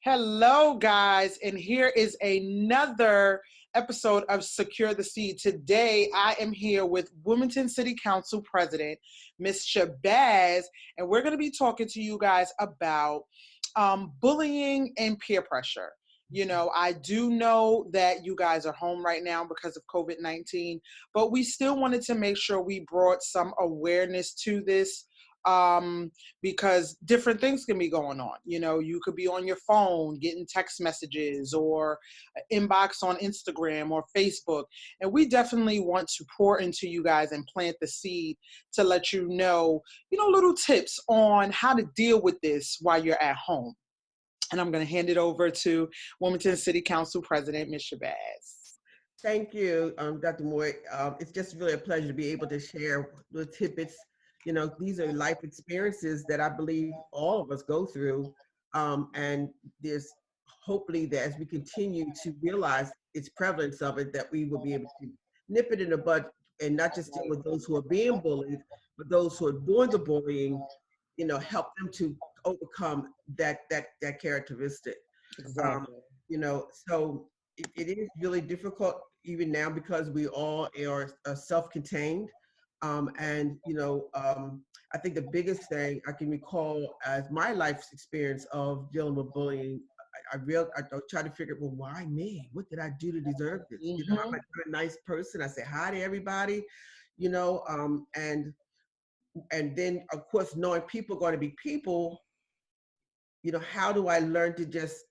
Hello, guys, and here is another episode of Secure the Seed. Today, I am here with Wilmington City Council President, Ms. SHABAZZ, and we're going to be talking to you guys about bullying and peer pressure. You know, I do know that you guys are home right now because of COVID-19, but we still wanted to make sure we brought some awareness to this. Because different things can be going on. You know, you could be on your phone getting text messages or inbox on Instagram or Facebook. And we definitely want to pour into you guys and plant the seed to let you know, little tips on how to deal with this while you're at home. And I'm going to hand it over to Wilmington City Council President, Ms. SHABAZZ. Thank you, Dr. Moore. It's just really a pleasure to be able to share the tidbits. You know, these are life experiences that I believe all of us go through. And there's hopefully that as we continue to realize its prevalence of it, that we will be able to nip it in the bud and not just deal with those who are being bullied, but those who are doing the bullying, help them to overcome that characteristic. Exactly. So it is really difficult even now because we all are self-contained. I think the biggest thing I can recall as my life's experience of dealing with bullying, I try to figure out, well, why me? What did I do to deserve this? Mm-hmm. I'm a nice person. I say hi to everybody, and then of course, knowing people are going to be people, how do I learn to just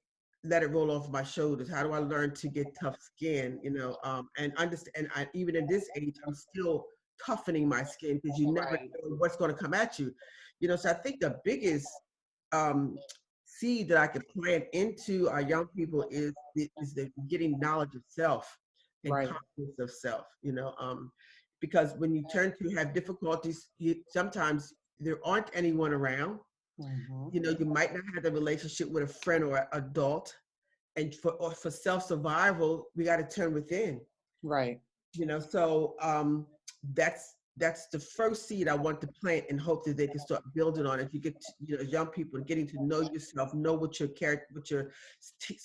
let it roll off my shoulders? How do I learn to get tough skin, and understand, and even in this age, I'm still toughening my skin because you never know what's going to come at you. So I think the biggest seed that I could plant into our young people is the getting knowledge of self and confidence of self, because when you turn to have difficulties, sometimes there aren't anyone around. Mm-hmm. You might not have a relationship with a friend or an adult. And for self-survival, we got to turn within. Right. So that's the first seed I want to plant and hope that they can start building on it. You get young people getting to know yourself, know what your character, what your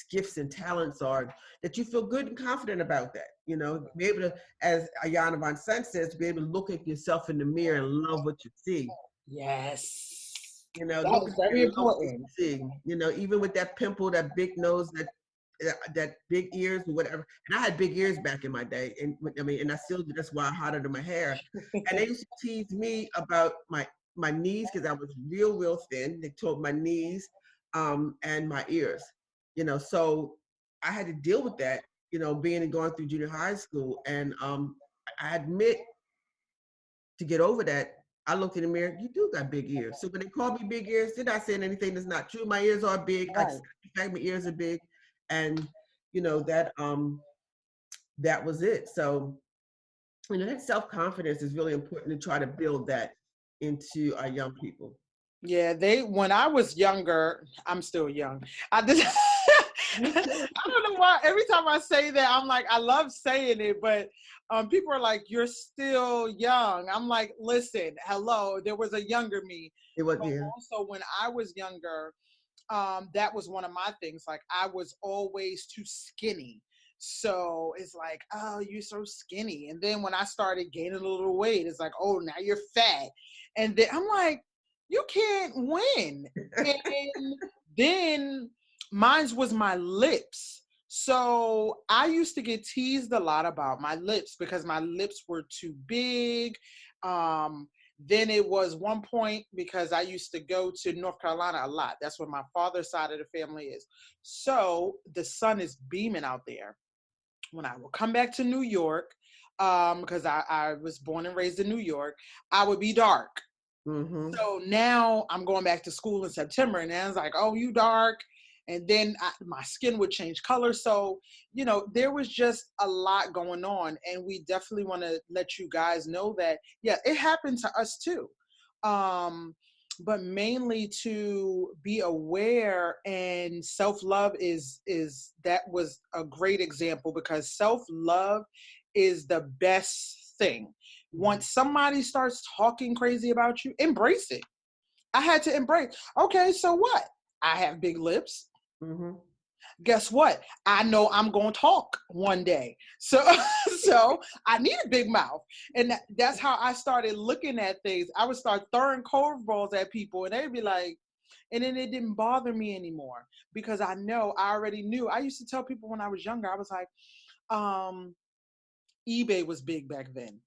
gifts and talents are, that you feel good and confident about that. Be able to, as Ayana Von Sun says, be able to look at yourself in the mirror and love what you see. Yes. That is very important. Even with that pimple, that big nose, that big ears or whatever. And I had big ears back in my day, and I still do. That's why I had it in my hair. And they used to tease me about my knees because I was real thin. They told my knees, and my ears. So I had to deal with that. Being and going through junior high school, and I admit, to get over that, I looked in the mirror, you do got big ears. So when they call me big ears, they're not saying anything that's not true. My ears are big. Right. My ears are big. And, that was it. So, that self-confidence is really important to try to build that into our young people. Yeah, when I was younger, I'm still young. I don't know why every time I say that, I'm like, I love saying it, but people are like, you're still young. I'm like, listen, hello, there was a younger me. It was, but also when I was younger, that was one of my things. Like, I was always too skinny. So it's like, oh, you're so skinny. And then when I started gaining a little weight, it's like, oh, now you're fat. And then I'm like, you can't win. And then mine was my lips. So I used to get teased a lot about my lips because my lips were too big. Then it was one point because I used to go to North Carolina a lot. That's where my father's side of the family is. So the sun is beaming out there. When I would come back to New York, because I was born and raised in New York, I would be dark. Mm-hmm. So now I'm going back to school in September, and then it's like, oh, you dark. And then my skin would change color. So, there was just a lot going on. And we definitely want to let you guys know that, yeah, it happened to us too. But mainly to be aware, and self-love that was a great example, because self-love is the best thing. Once somebody starts talking crazy about you, embrace it. I had to embrace, okay, so what? I have big lips. Mm-hmm. Guess what? I know I'm going to talk one day. So, so I need a big mouth. And that's how I started looking at things. I would start throwing curveballs at people and they'd be like, and then it didn't bother me anymore because I already knew. I used to tell people when I was younger, I was like, eBay was big back then.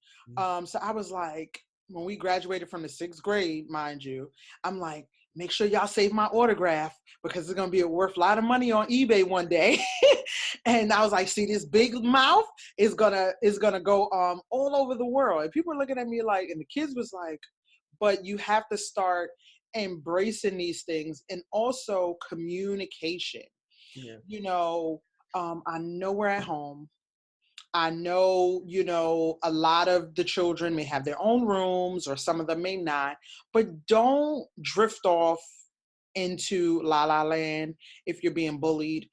So I was like, when we graduated from the 6th grade, mind you, I'm like, make sure y'all save my autograph because it's going to be worth a lot of money on eBay one day. And I was like, see, this big mouth is gonna go all over the world. And people are looking at me like, and the kids was like, but you have to start embracing these things and also communication. Yeah. You know, I know we're at home. I know, a lot of the children may have their own rooms or some of them may not, but don't drift off into la la land if you're being bullied.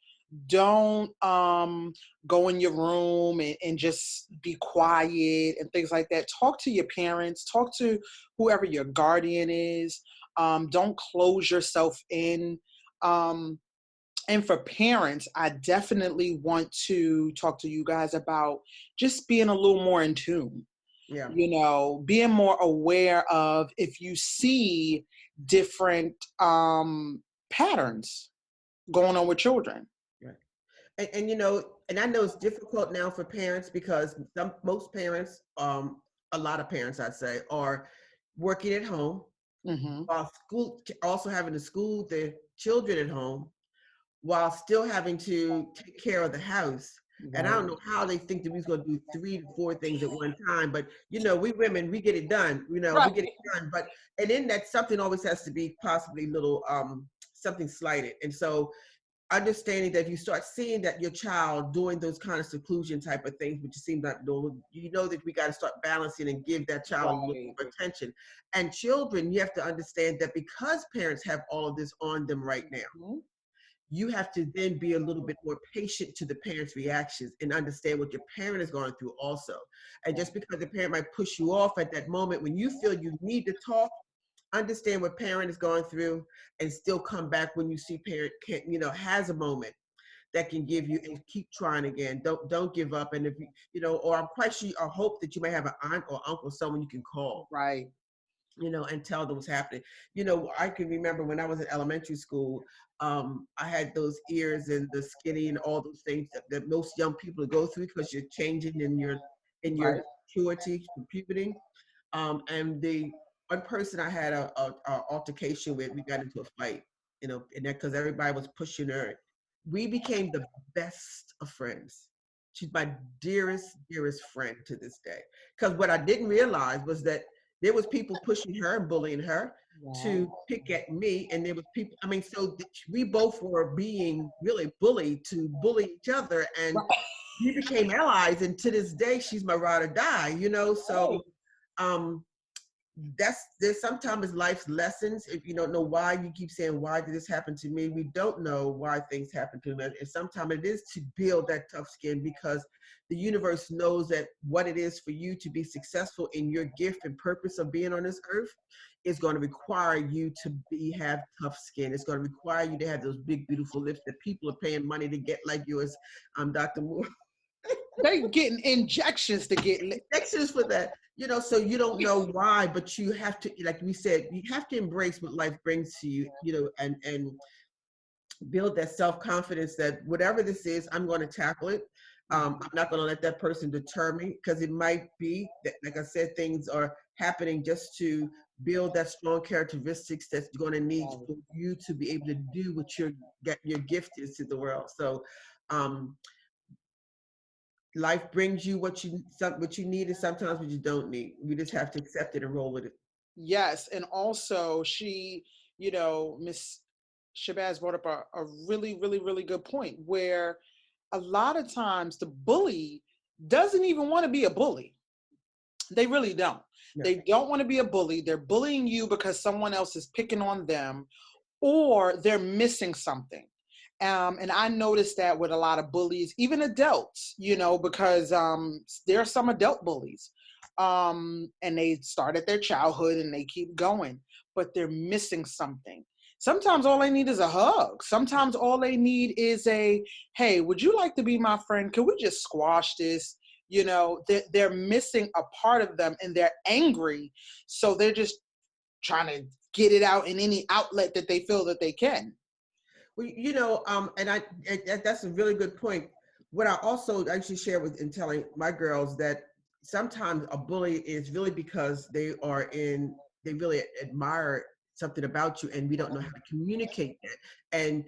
Don't go in your room and just be quiet and things like that. Talk to your parents, talk to whoever your guardian is. Don't close yourself in. And for parents, I definitely want to talk to you guys about just being a little more in tune. Yeah. Being more aware of if you see different patterns going on with children. Right. And I know it's difficult now for parents because most parents, a lot of parents, I'd say, are working at home Mm-hmm. while also having to school their children at home while still having to take care of the house. And I Right. don't know how they think that we was going to do 3 to 4 things at one time, but we women, we get it done. We Right. get it done. But and in that, something always has to be possibly little something slighted. And so understanding that if you start seeing that your child doing those kind of seclusion type of things, which seems like that we got to start balancing and give that child a little Right. more attention. And children, you have to understand that because parents have all of this on them right now, Mm-hmm. you have to then be a little bit more patient to the parent's reactions and understand what your parent is going through also. And just because the parent might push you off at that moment when you feel you need to talk, understand what parent is going through and still come back when you see parent has a moment that can give you and keep trying again. Don't give up. And if or I'm quite sure I hope that you may have an aunt or uncle, someone you can call. Right. And tell them what's happening. I can remember when I was in elementary school, I had those ears and the skinny and all those things that most young people go through because you're changing in your Right. puberty, puberty. And the one person I had a altercation with, we got into a fight, and that because everybody was pushing her. We became the best of friends. She's my dearest, dearest friend to this day. Because what I didn't realize was that there was people pushing her and bullying her Wow. to pick at me, and there was people. I mean, so we both were being really bullied to bully each other, and we became allies. And to this day, she's my ride or die. So um, there's sometimes life's lessons. If you don't know why, you keep saying, why did this happen to me? We don't know why things happen to me. And sometimes it is to build that tough skin because the universe knows that what it is for you to be successful in your gift and purpose of being on this earth is going to require you to have tough skin. It's going to require you to have those big, beautiful lips that people are paying money to get like yours, Dr. Moore. They getting injections to get Injections for that, so you don't know why, but you have to, like we said, you have to embrace what life brings to you, and build that self-confidence that whatever this is, I'm going to tackle it. I'm not going to let that person deter me because it might be that, like I said, things are happening just to build that strong characteristics that's going to need for you to be able to do what your gift is to the world. So life brings you what you need and sometimes what you don't need. We just have to accept it and roll with it. Yes, and also she, Miss Shabazz brought up a really, really, really good point where a lot of times the bully doesn't even want to be a bully. They really don't. Yeah. They don't want to be a bully. They're bullying you because someone else is picking on them or they're missing something. And I noticed that with a lot of bullies, even adults, because there are some adult bullies. And they start at their childhood and they keep going, but they're missing something. Sometimes all they need is a hug. Sometimes all they need is a, hey, would you like to be my friend? Can we just squash this? You know, they're missing a part of them and they're angry. So they're just trying to get it out in any outlet that they feel that they can. Well, that's a really good point. What I also actually share with in telling my girls that sometimes a bully is really because they really admire something about you, and we don't know how to communicate that. And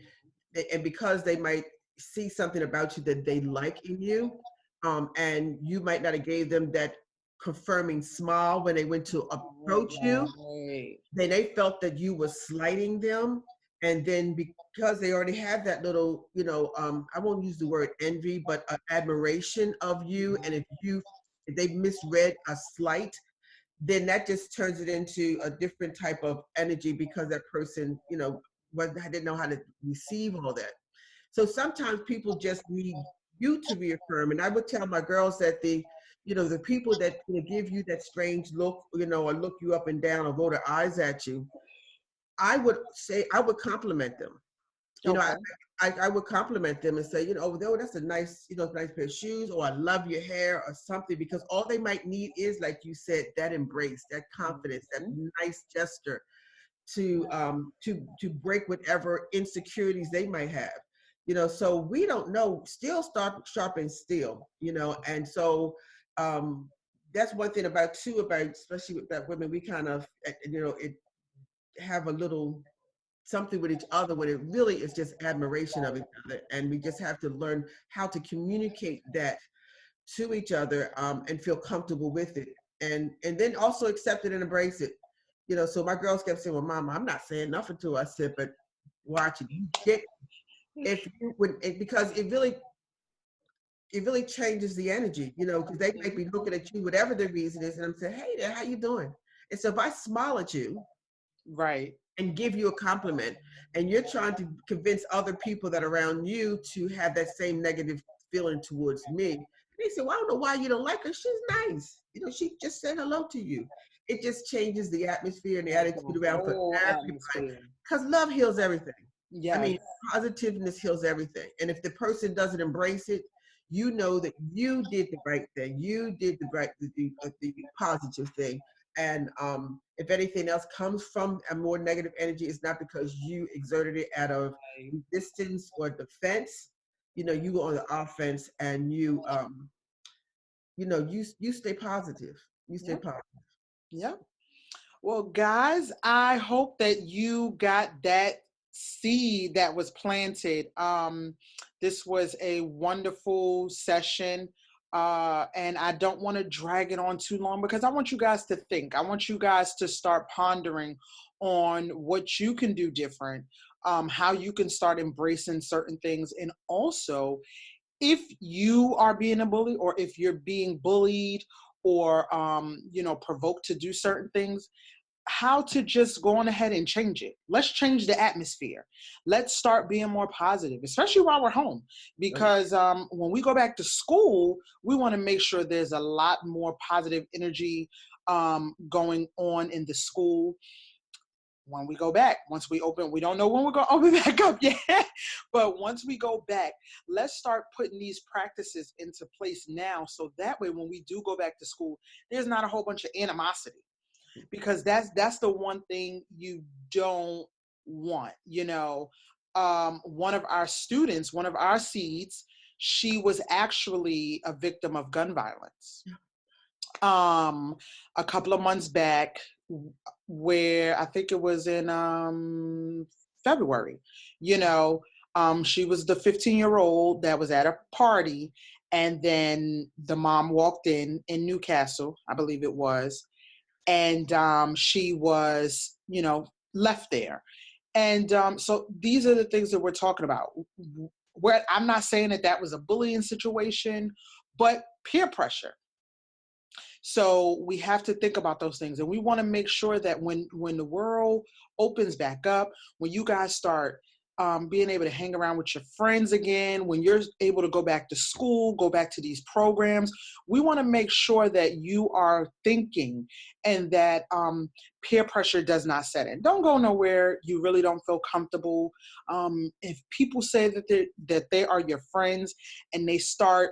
and because they might see something about you that they like in you, and you might not have gave them that confirming smile when they went to approach you, Right. then they felt that you were slighting them. And then because they already had that little, I won't use the word envy, but admiration of you. And if they misread a slight, then that just turns it into a different type of energy because that person, didn't know how to receive all that. So sometimes people just need you to reaffirm. And I would tell my girls that the people that give you that strange look, or look you up and down or roll their eyes at you, I would say I would compliment them. You know, Okay. I would compliment them and say, oh, that's a nice, nice pair of shoes, or I love your hair or something, because all they might need is, like you said, that embrace, that confidence, that nice gesture to break whatever insecurities they might have. So we don't know. Steel sharpens steel, and so that's one thing about especially with that women, we kind of it have a little something with each other when it really is just admiration of each other, and we just have to learn how to communicate that to each other, and feel comfortable with it, and then also accept it and embrace it. So my girls kept saying, well, Mama, I'm not saying nothing to her. I said, but watch it. You get, if you would, because it really changes the energy, because they might be looking at you, whatever the reason is, and I'm saying, hey there, how you doing? And so if I smile at you Right. and give you a compliment, and you're trying to convince other people that are around you to have that same negative feeling towards me, they say, well, I don't know why you don't like her. She's nice. She just said hello to you. It just changes the atmosphere and the That's attitude the around for whole everybody. atmosphere. Because love heals everything. I Yes. mean, positiveness heals everything. And if the person doesn't embrace it, you know that you did the right thing. You did the positive thing. And if anything else comes from a more negative energy, it's not because you exerted it out of resistance or defense. You go on the offense, and you stay positive. You stay Yep. positive. Yep. Well, guys, I hope that you got that seed that was planted. This was a wonderful session. And I don't want to drag it on too long because I want you guys to think. I want you guys to start pondering on what you can do different, how you can start embracing certain things. And also, if you are being a bully or if you're being bullied or provoked to do certain things, how to just go on ahead and change it. Let's change the atmosphere. Let's start being more positive, especially while we're home. Because when we go back to school, we want to make sure there's a lot more positive energy going on in the school. When we go back, once we open, we don't know when we're going to open back up yet, but once we go back, let's start putting these practices into place now. So that way, when we do go back to school, there's not a whole bunch of animosity, because that's the one thing you don't want. One of our students, one of our seeds, she was actually a victim of gun violence a couple of months back, where I think it was in February. She was the 15-year-old that was at a party, and then the mom walked in Newcastle, I believe it was, and she was, left there. And so these are the things that we're talking about. Where I'm not saying that was a bullying situation, but peer pressure. So we have to think about those things, and we want to make sure that when the world opens back up, when you guys start being able to hang around with your friends again, when you're able to go back to school, go back to these programs, we want to make sure that you are thinking and that peer pressure does not set in. Don't go nowhere you really don't feel comfortable. If people say that they are your friends and they start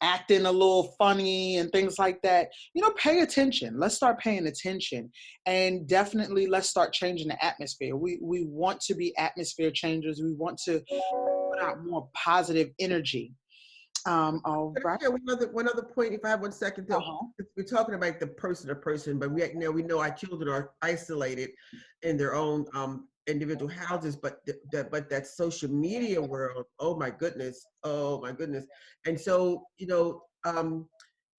acting a little funny and things like that, pay attention. Let's start paying attention, and definitely let's start changing the atmosphere. We want to be atmosphere changers. We want to put out more positive energy. All Can I right. share one other point, if I have 1 second? Uh-huh. We're talking about the person to person, but we know our children are isolated in their own individual houses, but that social media world, oh my goodness. And so,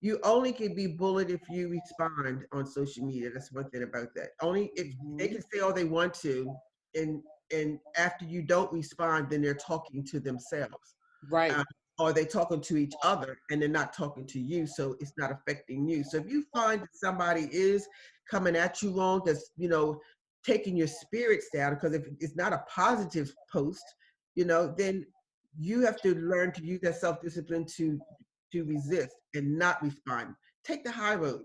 you only can be bullied if you respond on social media. That's one thing about that. Only if they can say all they want to, and after you don't respond, then they're talking to themselves. Right. Or they talking to each other and they're not talking to you, so it's not affecting you. So if you find that somebody is coming at you wrong, that's taking your spirits down, because if it's not a positive post, then you have to learn to use that self-discipline to resist and not respond. Take the high road.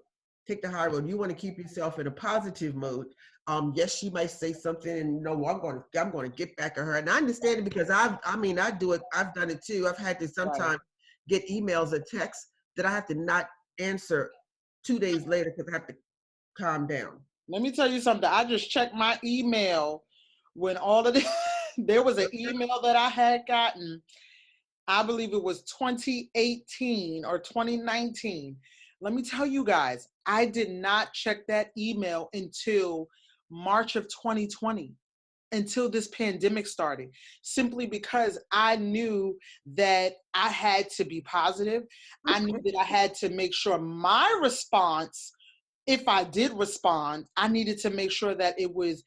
Take the high road. You want to keep yourself in a positive mode. Yes, she might say something, and I'm going to get back at her. And I understand it, because I do it. I've done it too. I've had to sometimes get emails or texts that I have to not answer 2 days later because I have to calm down. Let me tell you something. I just checked my email when all of this, there was an email that I had gotten. I believe it was 2018 or 2019. Let me tell you guys, I did not check that email until March of 2020, until this pandemic started, simply because I knew that I had to be positive. I knew that I had to make sure my response, if I did respond, I needed to make sure that it was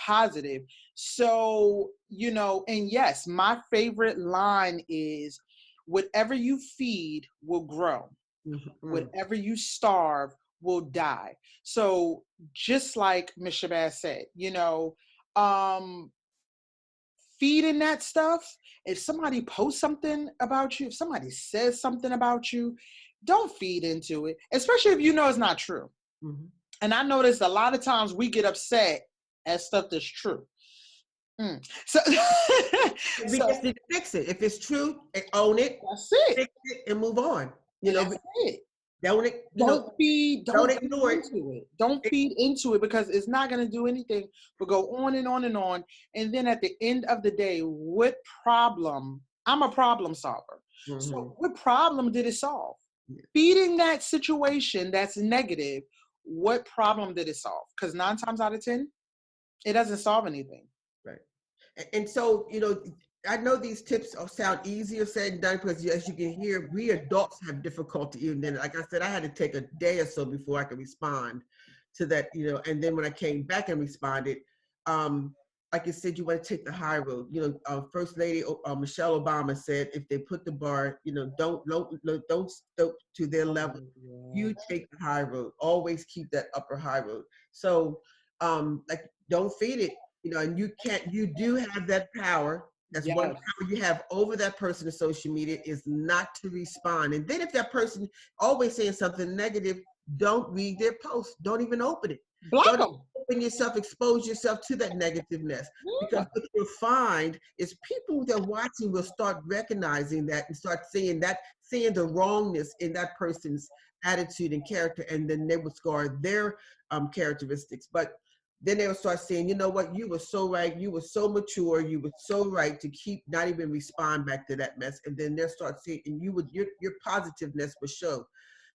positive. So, and yes, my favorite line is, whatever you feed will grow. Mm-hmm. Whatever you starve will die. So just like Ms. Shabazz said, feeding that stuff, if somebody posts something about you, if somebody says something about you, don't feed into it, especially if it's not true. Mm-hmm. And I noticed a lot of times we get upset at stuff that's true. So, we just need to fix it. If it's true, own it. That's it. Fix it and move on. That's it. Don't ignore it. Don't feed into it, because it's not going to do anything but go on and on and on. And then at the end of the day, what problem? I'm a problem solver. Mm-hmm. So what problem did it solve? Yeah. Feeding that situation that's negative, what problem did it solve? Because 9 times out of 10, it doesn't solve anything. Right. And so, I know these tips sound easier said than done, because as you can hear, we adults have difficulty even then. Like I said, I had to take a day or so before I could respond to that, and then when I came back and responded, like I said, you want to take the high road. First Lady Michelle Obama said, if they put the bar, don't stoop to their level. You take the high road. Always keep that upper high road. So, don't feed it. And you do have that power. That's one power you have over that person in social media, is not to respond. And then if that person always saying something negative, don't read their post. Don't even open it. Block them. Open yourself, expose yourself to that negativeness. Because what you'll find is people that are watching will start recognizing that and start seeing the wrongness in that person's attitude and character, and then they will score their characteristics. But then they will start saying, you know what, you were so right, you were so mature, you were so right to keep not even respond back to that mess. And then they'll start seeing, and your positiveness will show.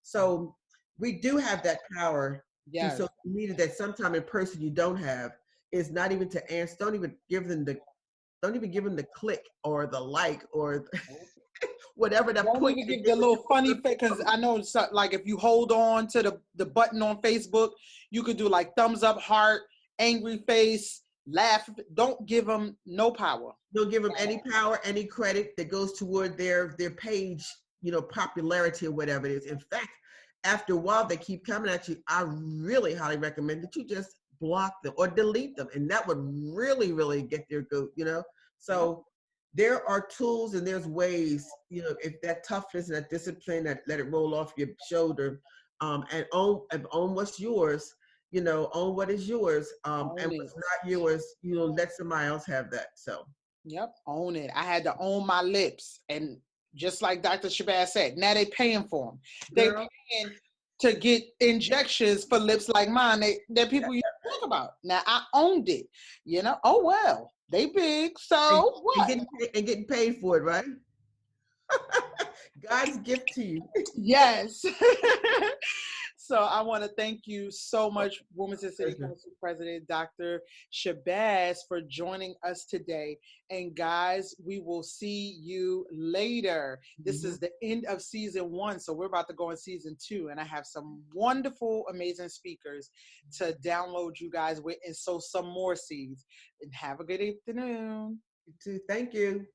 So we do have that power through social media that sometimes in person you don't have, is not even to answer, don't even give them the click or the like or whatever that don't point. Even give the little funny face, because I know like if you hold on to the button on Facebook, you could do like thumbs up, heart, angry face, laugh. Don't give them no power. Don't give them any power, any credit that goes toward their page, popularity or whatever it is. In fact, after a while, they keep coming at you. I really highly recommend that you just block them or delete them. And that would really, really get their goat, you know? So there are tools and there's ways, you know, if that toughness and that discipline, that let it roll off your shoulder, and own what's yours, you know, own what is yours, and what's not yours, you know, let somebody else have that. So. Yep, own it. I had to own my lips. And just like Dr. Shabazz said, now they paying for them. They paying to get injections for lips like mine that people used to talk about. Now I owned it, you know. Oh well, they big, so what? And getting paid for it, right? God's gift to you. Yes. So I want to thank you so much, Wilmington City Council President Dr. Shabazz, for joining us today. And guys, we will see you later. This is the end of season 1, so we're about to go in season 2, and I have some wonderful, amazing speakers to download you guys with and sow some more seeds. And have a good afternoon. You too. Thank you.